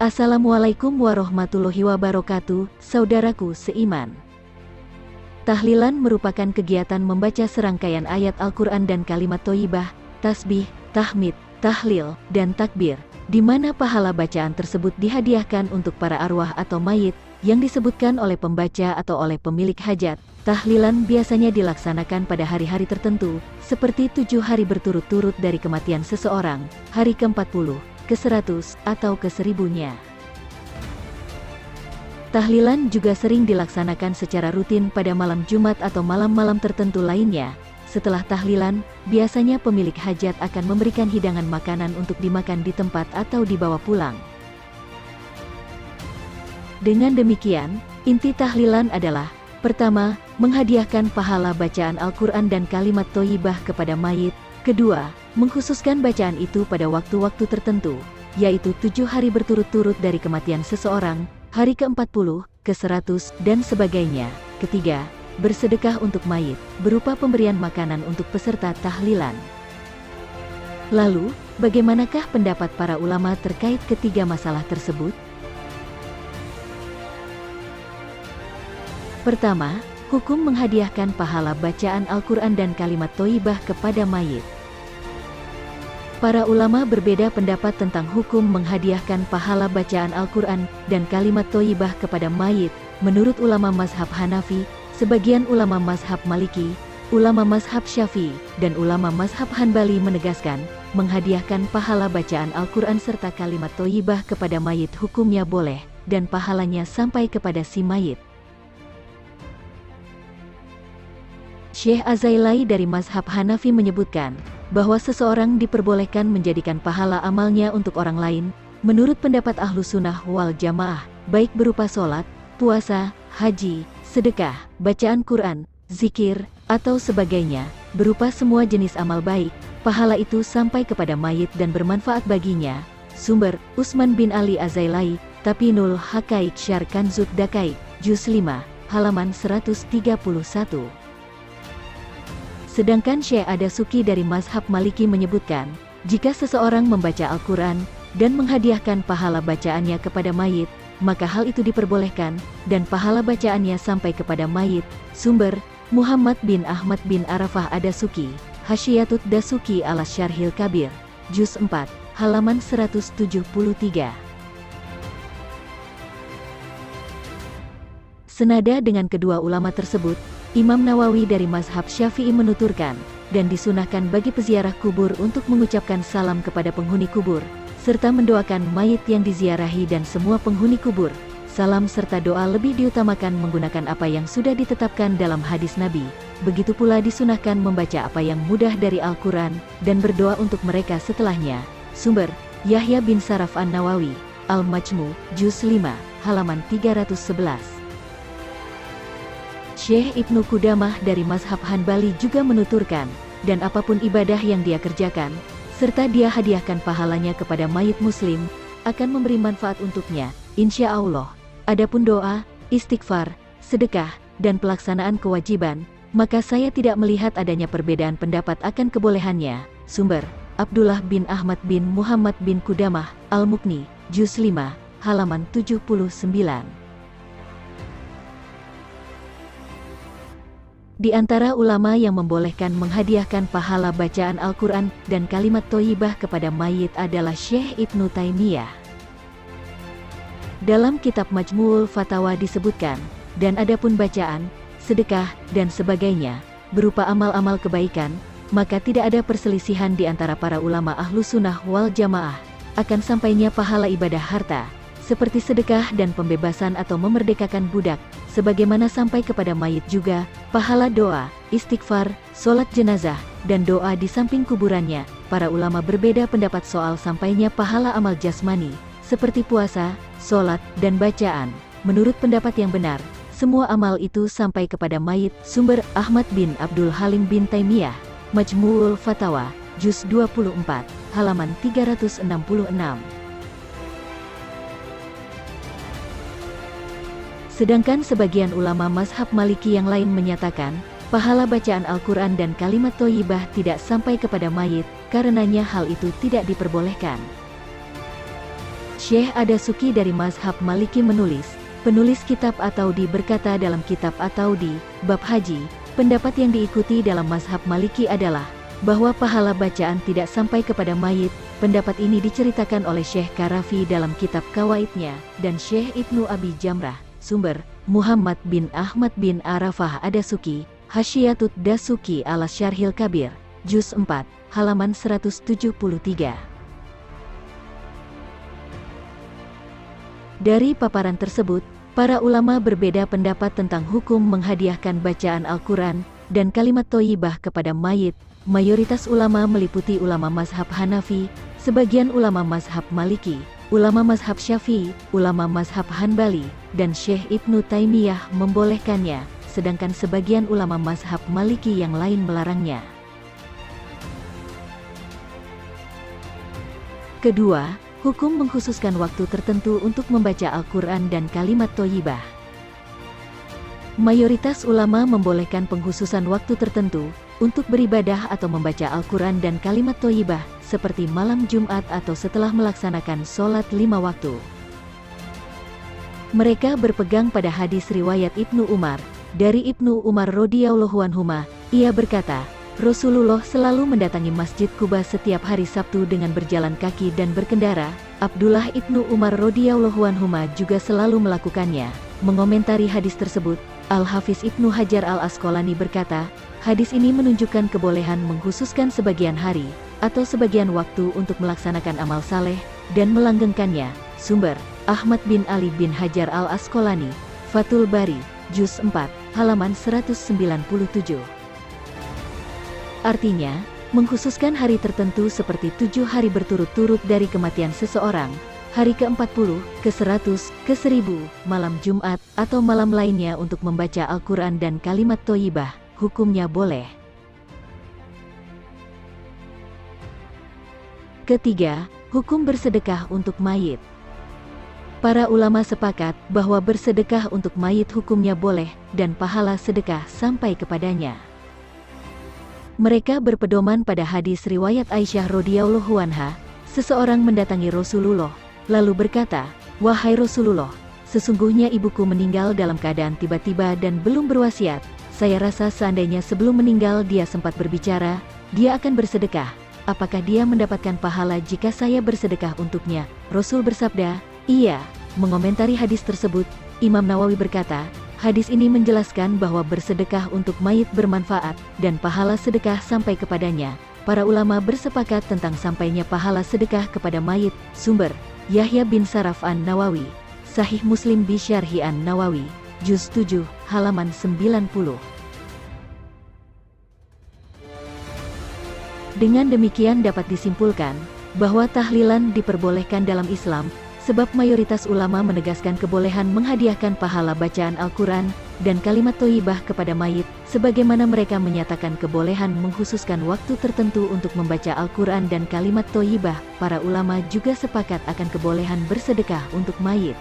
Assalamualaikum warahmatullahi wabarakatuh, saudaraku seiman. Tahlilan merupakan kegiatan membaca serangkaian ayat Al-Quran dan kalimat thoyyibah, tasbih, tahmid, tahlil, dan takbir, di mana pahala bacaan tersebut dihadiahkan untuk para arwah atau mayit, yang disebutkan oleh pembaca atau oleh pemilik hajat. Tahlilan biasanya dilaksanakan pada hari-hari tertentu, seperti 7 hari berturut-turut dari kematian seseorang, hari ke-40, ke-100, atau ke-1000-nya. Tahlilan juga sering dilaksanakan secara rutin pada malam Jumat atau malam-malam tertentu lainnya. Setelah tahlilan, biasanya pemilik hajat akan memberikan hidangan makanan untuk dimakan di tempat atau dibawa pulang. Dengan demikian, inti tahlilan adalah: pertama, menghadiahkan pahala bacaan Al-Quran dan kalimat thoyyibah kepada mayit. Kedua, mengkhususkan bacaan itu pada waktu-waktu tertentu, yaitu 7 hari berturut-turut dari kematian seseorang, hari ke-40, ke-100, dan sebagainya. Ketiga, bersedekah untuk mayit, berupa pemberian makanan untuk peserta tahlilan. Lalu, bagaimanakah pendapat para ulama terkait ketiga masalah tersebut? Pertama, hukum menghadiahkan pahala bacaan Al-Quran dan kalimat thoyyibah kepada mayit. Para ulama berbeda pendapat tentang hukum menghadiahkan pahala bacaan Al-Quran dan kalimat thoyyibah kepada mayit. Menurut ulama mazhab Hanafi, sebagian ulama mazhab Maliki, ulama mazhab Syafi'i, dan ulama mazhab Hanbali menegaskan, menghadiahkan pahala bacaan Al-Quran serta kalimat thoyyibah kepada mayit hukumnya boleh, dan pahalanya sampai kepada si mayit. Syekh Az-Zailai dari mazhab Hanafi menyebutkan bahwa seseorang diperbolehkan menjadikan pahala amalnya untuk orang lain, menurut pendapat Ahlu Sunnah wal Jamaah, baik berupa sholat, puasa, haji, sedekah, bacaan Quran, zikir, atau sebagainya, berupa semua jenis amal baik, pahala itu sampai kepada mayit dan bermanfaat baginya. Sumber, Utsman bin Ali Az-Zailai, Tapinul Haqaiq Syarh Kanzud Daqaiq, Juz 5, halaman 131. Sedangkan Syekh Ad-Dasuki dari mazhab Maliki menyebutkan, jika seseorang membaca Al-Quran dan menghadiahkan pahala bacaannya kepada mayit, maka hal itu diperbolehkan, dan pahala bacaannya sampai kepada mayit. Sumber, Muhammad bin Ahmad bin Arafah Ad-Dasuki, Hasyiyatut Dasuki ala Syarhil Kabir, Juz 4, halaman 173. Senada dengan kedua ulama tersebut, Imam Nawawi dari mazhab Syafi'i menuturkan, dan disunahkan bagi peziarah kubur untuk mengucapkan salam kepada penghuni kubur, serta mendoakan mayit yang diziarahi dan semua penghuni kubur. Salam serta doa lebih diutamakan menggunakan apa yang sudah ditetapkan dalam hadis Nabi. Begitu pula disunahkan membaca apa yang mudah dari Al-Quran, dan berdoa untuk mereka setelahnya. Sumber, Yahya bin Saraf An-Nawawi, Al-Majmu, Juz 5, halaman 311. Syekh Ibnu Qudamah dari mazhab Hanbali juga menuturkan, dan apapun ibadah yang dia kerjakan, serta dia hadiahkan pahalanya kepada mayit muslim, akan memberi manfaat untuknya, insya Allah. Adapun doa, istighfar, sedekah, dan pelaksanaan kewajiban, maka saya tidak melihat adanya perbedaan pendapat akan kebolehannya. Sumber, Abdullah bin Ahmad bin Muhammad bin Qudamah, Al-Muqni, Juz 5, halaman 79. Di antara ulama yang membolehkan menghadiahkan pahala bacaan Al-Quran dan kalimat thoyyibah kepada mayit adalah Syekh Ibnu Taimiyah. Dalam kitab Majmu'ul Fatawa disebutkan, dan adapun bacaan, sedekah, dan sebagainya, berupa amal-amal kebaikan, maka tidak ada perselisihan di antara para ulama Ahlu Sunnah wal Jamaah, akan sampainya pahala ibadah harta, seperti sedekah dan pembebasan atau memerdekakan budak, sebagaimana sampai kepada mayit juga, pahala doa, istighfar, sholat jenazah, dan doa di samping kuburannya. Para ulama berbeda pendapat soal sampainya pahala amal jasmani, seperti puasa, sholat, dan bacaan. Menurut pendapat yang benar, semua amal itu sampai kepada mayit. Sumber, Ahmad bin Abdul Halim bin Taimiyah, Majmu'ul Fatawa, Juz 24, halaman 366. Sedangkan sebagian ulama mazhab Maliki yang lain menyatakan, pahala bacaan Al-Quran dan kalimat thoyyibah tidak sampai kepada mayit, karenanya hal itu tidak diperbolehkan. Syekh Ad-Dasuki dari mazhab Maliki menulis, penulis kitab At-Taudi berkata dalam kitab At-Taudi, bab haji, pendapat yang diikuti dalam mazhab Maliki adalah bahwa pahala bacaan tidak sampai kepada mayit. Pendapat ini diceritakan oleh Syekh Karafi dalam kitab Kawaidnya, dan Syekh Ibnu Abi Jamrah. Sumber, Muhammad bin Ahmad bin Arafah Ad-Dasuki, Hasyiyatut Dasuki ala Syarhil Kabir, Juz 4, halaman 173. Dari paparan tersebut, para ulama berbeda pendapat tentang hukum menghadiahkan bacaan Al-Quran dan kalimat thoyyibah kepada mayit. Mayoritas ulama meliputi ulama mazhab Hanafi, sebagian ulama mazhab Maliki, ulama mazhab Syafi'i, ulama mazhab Hanbali, dan Syekh Ibnu Taimiyah membolehkannya, sedangkan sebagian ulama mazhab Maliki yang lain melarangnya. Kedua, hukum mengkhususkan waktu tertentu untuk membaca Al-Quran dan kalimat thoyyibah. Mayoritas ulama membolehkan pengkhususan waktu tertentu untuk beribadah atau membaca Al-Quran dan kalimat thoyyibah, seperti malam Jumat atau setelah melaksanakan sholat 5 waktu. Mereka berpegang pada hadis riwayat Ibnu Umar. Dari Ibnu Umar radhiyallahu anhuma, ia berkata, Rasulullah selalu mendatangi Masjid Quba setiap hari Sabtu dengan berjalan kaki dan berkendara. Abdullah Ibnu Umar radhiyallahu anhuma juga selalu melakukannya. Mengomentari hadis tersebut, Al-Hafiz Ibnu Hajar Al-Asqalani berkata, hadis ini menunjukkan kebolehan mengkhususkan sebagian hari atau sebagian waktu untuk melaksanakan amal saleh dan melanggengkannya. Sumber, Ahmad bin Ali bin Hajar Al-Asqalani, Fathul Bari, Juz 4, halaman 197. Artinya, mengkhususkan hari tertentu seperti 7 hari berturut-turut dari kematian seseorang, hari ke-40, ke-100, ke-1000, malam Jumat, atau malam lainnya untuk membaca Al-Quran dan kalimat thoyyibah, hukumnya boleh. Ketiga, hukum bersedekah untuk mayit. Para ulama sepakat bahwa bersedekah untuk mayit hukumnya boleh, dan pahala sedekah sampai kepadanya. Mereka berpedoman pada hadis riwayat Aisyah radhiyallahu anha, seseorang mendatangi Rasulullah, lalu berkata, wahai Rasulullah, sesungguhnya ibuku meninggal dalam keadaan tiba-tiba dan belum berwasiat. Saya rasa seandainya sebelum meninggal dia sempat berbicara, dia akan bersedekah. Apakah dia mendapatkan pahala jika saya bersedekah untuknya? Rasul bersabda, iya. Mengomentari hadis tersebut, Imam Nawawi berkata, hadis ini menjelaskan bahwa bersedekah untuk mayit bermanfaat, dan pahala sedekah sampai kepadanya. Para ulama bersepakat tentang sampainya pahala sedekah kepada mayit. Sumber, Yahya bin Saraf An-Nawawi, Sahih Muslim bi Syarhi An-Nawawi, Juz 7, halaman 90. Dengan demikian dapat disimpulkan, bahwa tahlilan diperbolehkan dalam Islam, sebab mayoritas ulama menegaskan kebolehan menghadiahkan pahala bacaan Al-Quran dan kalimat thoyyibah kepada mayit, sebagaimana mereka menyatakan kebolehan mengkhususkan waktu tertentu untuk membaca Al-Quran dan kalimat thoyyibah. Para ulama juga sepakat akan kebolehan bersedekah untuk mayit.